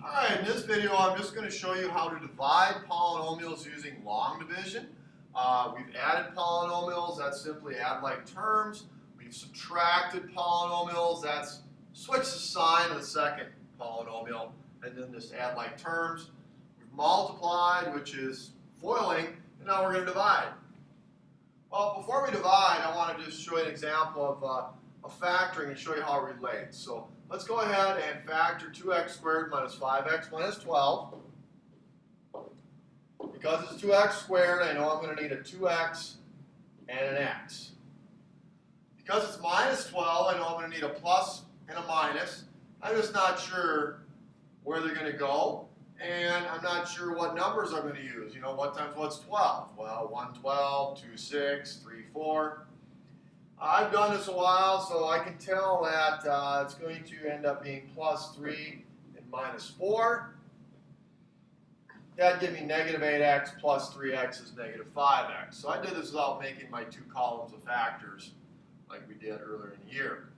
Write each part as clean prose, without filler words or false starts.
Alright, in this video I'm just going to show you how to divide polynomials using long division. We've added polynomials, that's simply add like terms. We've subtracted polynomials, that's switch the sign of the second polynomial and then just add like terms. We've multiplied, which is FOILing, and now we're going to divide. Well, before we divide, I want to just show you an example of factoring and show you how it relates. So let's go ahead and factor 2x squared minus 5x minus 12. Because it's 2x squared, I know I'm going to need a 2x and an x. Because it's minus 12, I know I'm going to need a plus and a minus. I'm just not sure where they're going to go, and I'm not sure what numbers I'm going to use. You know, what times what's 12? Well, 1, 12, 2, 6, 3, 4. I've done this a while, so I can tell that it's going to end up being plus 3 and minus 4. That'd give me negative 8x plus 3x is negative 5x. So I did this without making my two columns of factors like we did earlier in the year.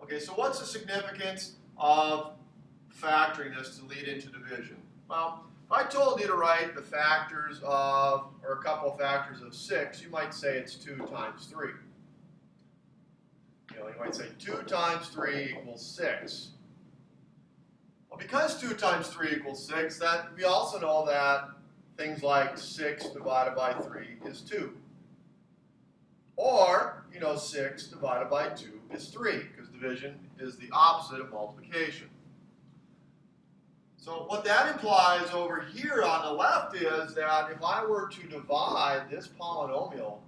Okay, so what's the significance of factoring this to lead into division? Well, if I told you to write the factors of, or a couple of factors of 6, you might say it's 2 times 3. You might say 2 times 3 equals 6. Well, because 2 times 3 equals 6, that we also know that things like 6 divided by 3 is 2. Or, 6 divided by 2 is 3, because division is the opposite of multiplication. So what that implies over here on the left is that if I were to divide this polynomial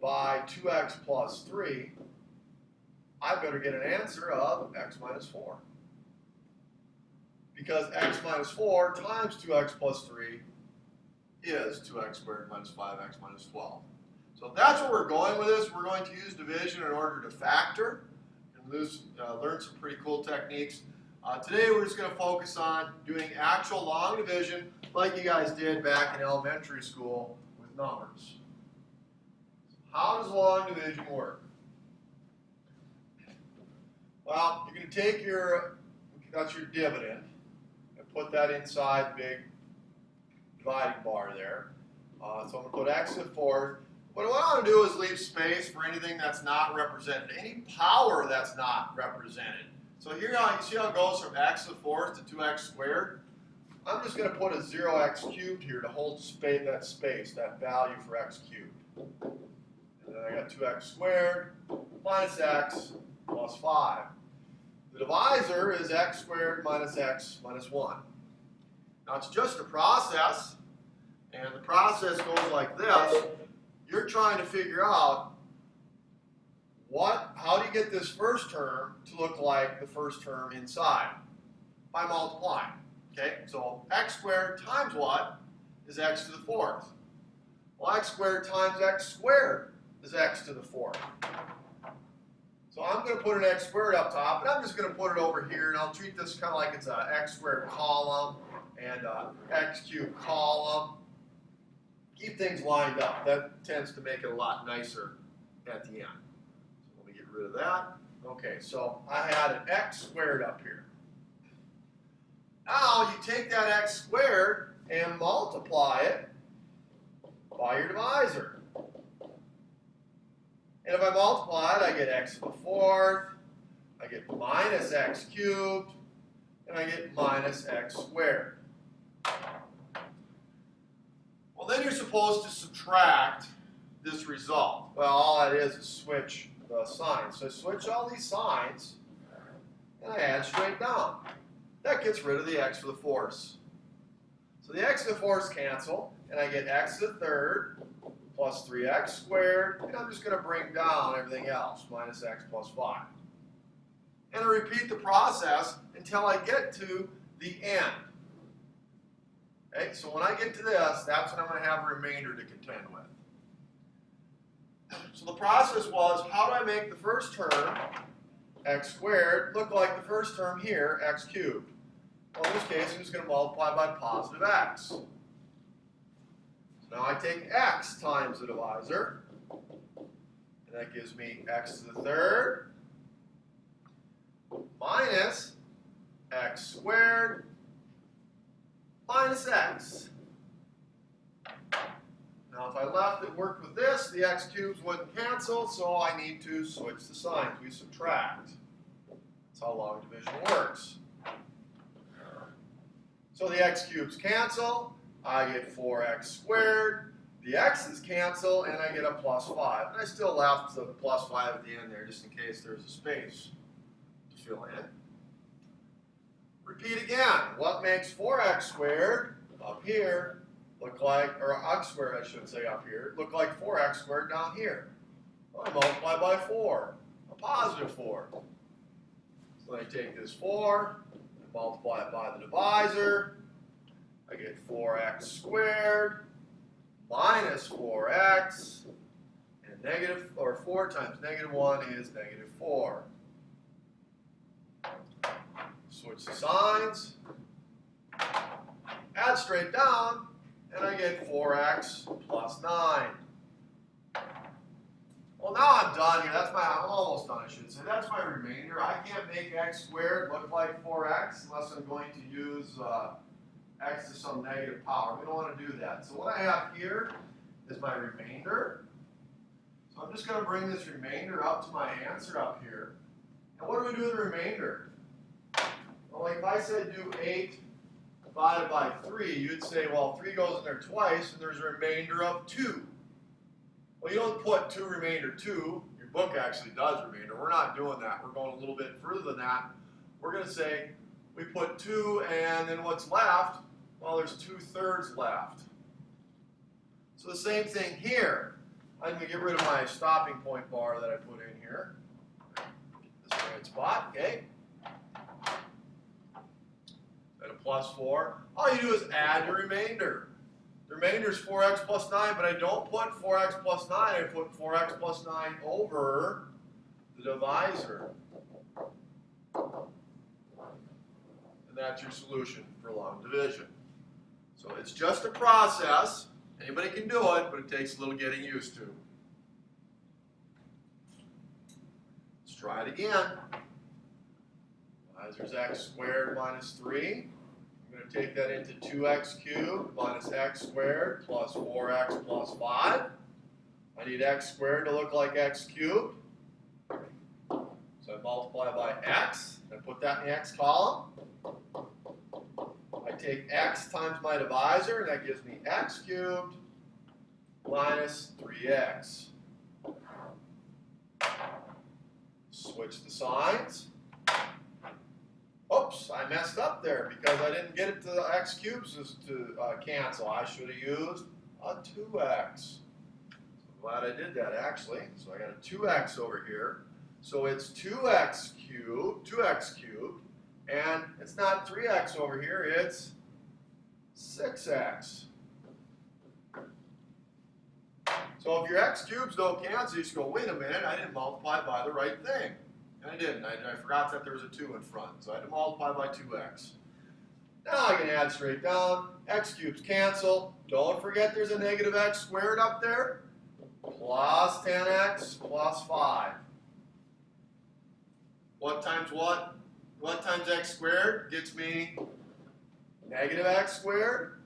by 2x plus 3, I better get an answer of x minus 4. Because x minus 4 times 2x plus 3 is 2x squared minus 5x minus 12. So that's where we're going with this. We're going to use division in order to factor and learn some pretty cool techniques. Today we're just going to focus on doing actual long division like you guys did back in elementary school with numbers. How does long division work? Well, you're going to take that's your dividend, and put that inside the big dividing bar there. So I'm going to put x to the fourth. What I want to do is leave space for anything that's not represented, any power that's not represented. So here you see how it goes from x to the fourth to 2x squared? I'm just going to put a 0x cubed here to hold that value for x cubed. And then I got 2x squared minus x plus 5. The divisor is x squared minus x minus 1. Now it's just a process, and the process goes like this. You're trying to figure out how do you get this first term to look like the first term inside? By multiplying. Okay, so x squared times what is x to the fourth? Well, x squared times x squared is x to the fourth. So I'm going to put an x squared up top, and I'm just going to put it over here, and I'll treat this kind of like it's an x squared column and an x cubed column. Keep things lined up. That tends to make it a lot nicer at the end. So let me get rid of that. Okay, so I had an x squared up here. Now you take that x squared and multiply it by your divisor. And if I multiply it, I get x to the fourth, I get minus x cubed, and I get minus x squared. Well, then you're supposed to subtract this result. Well, all that is switch the signs. So I switch all these signs, and I add straight down. That gets rid of the x to the fourths. So the x to the fourths cancel, and I get x to the third plus 3x squared, and I'm just going to bring down everything else, minus x plus 5. And I repeat the process until I get to the end. Okay, so when I get to this, that's when I'm going to have a remainder to contend with. So the process was, how do I make the first term, x squared, look like the first term here, x cubed? Well, in this case, I'm just going to multiply by positive x. So now I take x times the divisor, and that gives me x to the third minus x squared minus x. Now if I left it worked with this, the x cubes wouldn't cancel, so I need to switch the signs. We subtract. That's how long division works. So the x cubes cancel. I get 4x squared. The x's cancel, and I get a plus 5. And I still left the plus 5 at the end there, just in case there's a space to fill in. Repeat again. What makes 4x squared up here look like, or x squared I should say up here, look like 4x squared down here? Well, I multiply by 4, a positive 4. So I take this 4, and multiply it by the divisor. I get 4x squared minus 4x, and negative, or 4 times negative 1 is negative 4. Switch the signs, add straight down, and I get 4x plus 9. Well, now I'm done here. I'm almost done, I should say. That's my remainder. I can't make x squared look like 4x unless I'm going to use x to some negative power. We don't want to do that. So what I have here is my remainder. So I'm just going to bring this remainder up to my answer up here. And what do we do with the remainder? Well, like if I said do 8 divided by 3, you'd say, well, 3 goes in there twice, and there's a remainder of 2. Well, you don't put 2 remainder 2. Your book actually does remainder. We're not doing that. We're going a little bit further than that. We're going to say we put 2, and then what's left? Well, there's 2/3 left. So the same thing here. I'm going to get rid of my stopping point bar that I put in here. Get this right spot, okay? And a plus 4. All you do is add your remainder. The remainder is 4x plus 9, but I don't put 4x plus 9. I put 4x plus 9 over the divisor. And that's your solution for long division. So it's just a process. Anybody can do it, but it takes a little getting used to. Let's try it again. Divisor's x squared minus 3. I'm going to take that into 2x cubed minus x squared plus 4x plus 5. I need x squared to look like x cubed. So I multiply by x. And put that in the x column. I take x times my divisor, and that gives me x cubed minus 3x. Switch the signs. Oops, I messed up there because I didn't get it to the x cubes to cancel. I should have used a 2x. I'm glad I did that actually. So I got a 2x over here. So it's 2x cubed, and it's not 3x over here, it's 6x. So if your x cubes don't cancel, you just go, wait a minute, I didn't multiply by the right thing. And I didn't. I forgot that there was a 2 in front, so I had to multiply by 2x. Now I can add straight down. X cubes cancel. Don't forget there's a negative x squared up there. Plus 10x plus 5. What times what? What times x squared gets me negative x squared?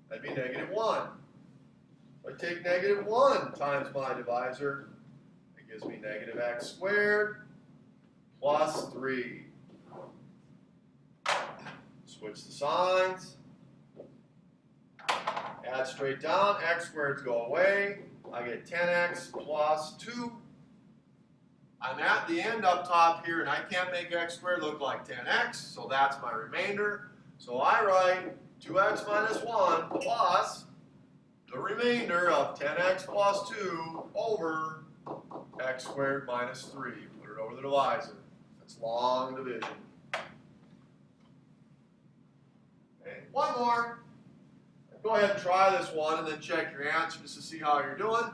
That'd be negative 1. If I take negative 1 times my divisor, it gives me negative x squared plus 3. Switch the signs. Add straight down. X squareds go away. I get 10x plus 2. I'm at the end up top here, and I can't make x squared look like 10x, so that's my remainder. So I write 2x minus 1 plus the remainder of 10x plus 2 over x squared minus 3. Put it over the divisor. That's long division. Okay, one more. Go ahead and try this one and then check your answers to see how you're doing.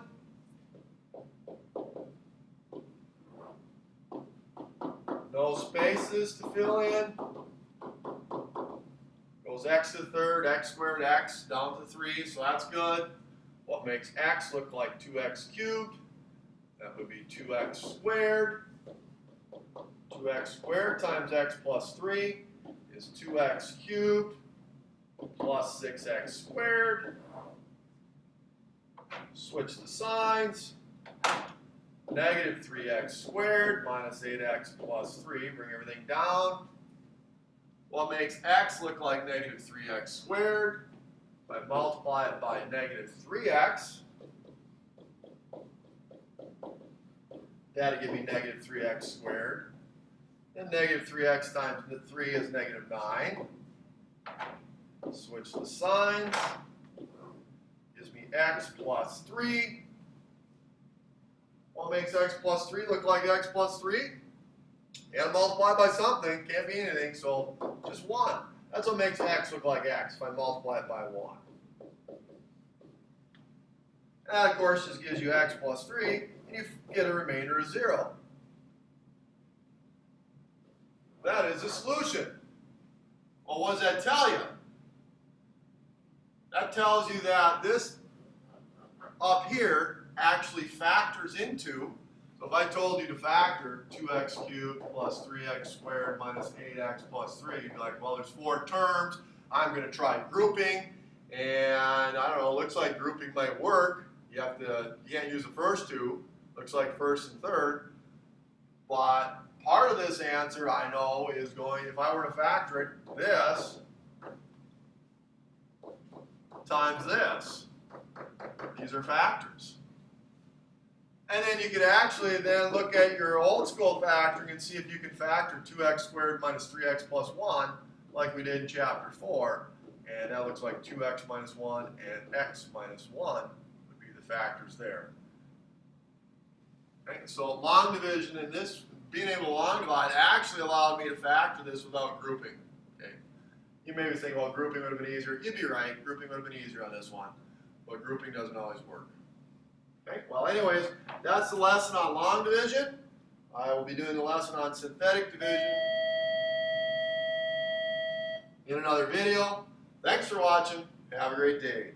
No spaces to fill in. Goes x to the third, x squared, x down to 3, so that's good. What makes x look like 2x cubed? That would be 2x squared. 2x squared times x plus 3 is 2x cubed. plus 6x squared. Switch the signs. Negative 3x squared minus 8x plus 3. Bring everything down. What makes x look like negative 3x squared? If I multiply it by negative 3x, that'll give me negative 3x squared. And negative 3x times 3 is negative 9. Switch the signs. Gives me x plus 3. What makes x plus 3 look like x plus 3? You gotta multiply by something. Can't be anything, so just 1. That's what makes x look like x if I multiply it by 1. And that, of course, just gives you x plus 3, and you get a remainder of 0. That is a solution. Well, what does that tell you? That tells you that this up here actually factors into, so if I told you to factor 2x cubed plus 3x squared minus 8x plus 3, you'd be like, well, there's 4 terms. I'm going to try grouping, and I don't know, looks like grouping might work. You can't use the first two. Looks like first and third. But part of this answer, I know, is going, if I were to factor it, this times this. These are factors. And then you could actually then look at your old school factoring and see if you can factor 2x squared minus 3x plus 1 like we did in chapter 4. And that looks like 2x minus 1 and x minus 1 would be the factors there. Okay, so long division in this, being able to long divide actually allowed me to factor this without grouping. Okay. You may be thinking, well, grouping would have been easier. You'd be right, grouping would have been easier on this one. But grouping doesn't always work. Okay, well anyways, that's the lesson on long division. I will be doing the lesson on synthetic division in another video. Thanks for watching. Have a great day.